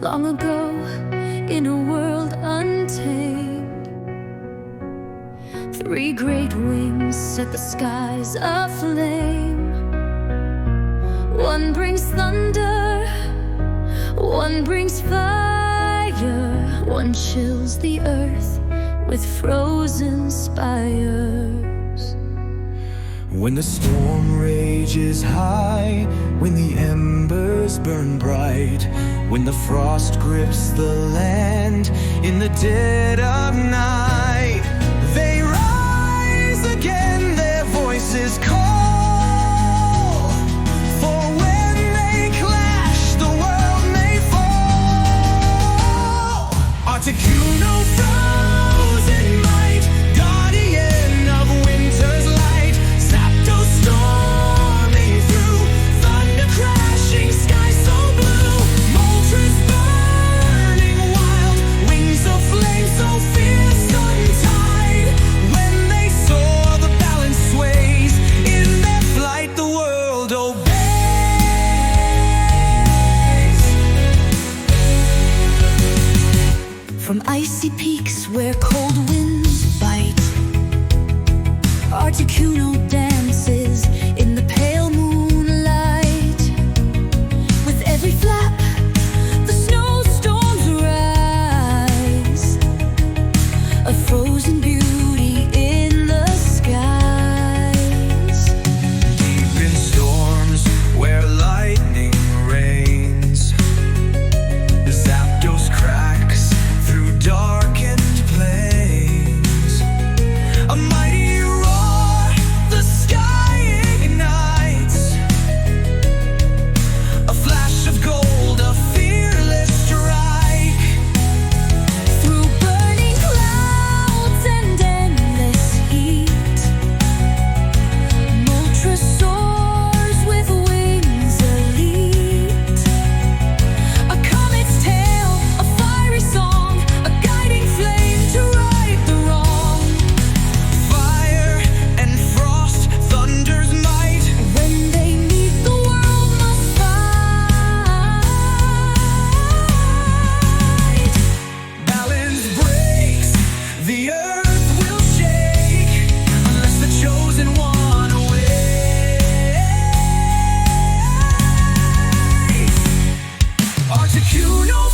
long ago, in a world untamed. Three great wings set the skies aflame. One brings thunder, one brings fire, one chills the earth with frozen spires. When the storm rages high, when the embers burn bright, when the frost grips the land in the dead of night, they rise again, their voices call. For when they clash, the world may fall. Articuno frozen might, guardian of winter's light, Zapdos storming through, thunder crashing, sky so blue, Moltres burning wild, wings of flame so fierce untied. When they soar, the balance sways, in their flight the world obeys. From icy peaks where cold winds bite, Articuno dances in the pale moonlight. With every flap, the snowstorms rise, a frozen beauty in the skies. Deep in storms where lightning reigns, Zapdos cracks through darkened plains. A mighty roar, the sky ignites, a flash of gold, a fearless strike. Through burning clouds and endless heat, Moltres soars with wings elite. A comet's tale, a fiery song, a guiding flame to right the wrong. Fire and frost, thunder's might, When they meet, the world must fight. balance breaks, the earth will shake, unless the chosen one awakes. Articuno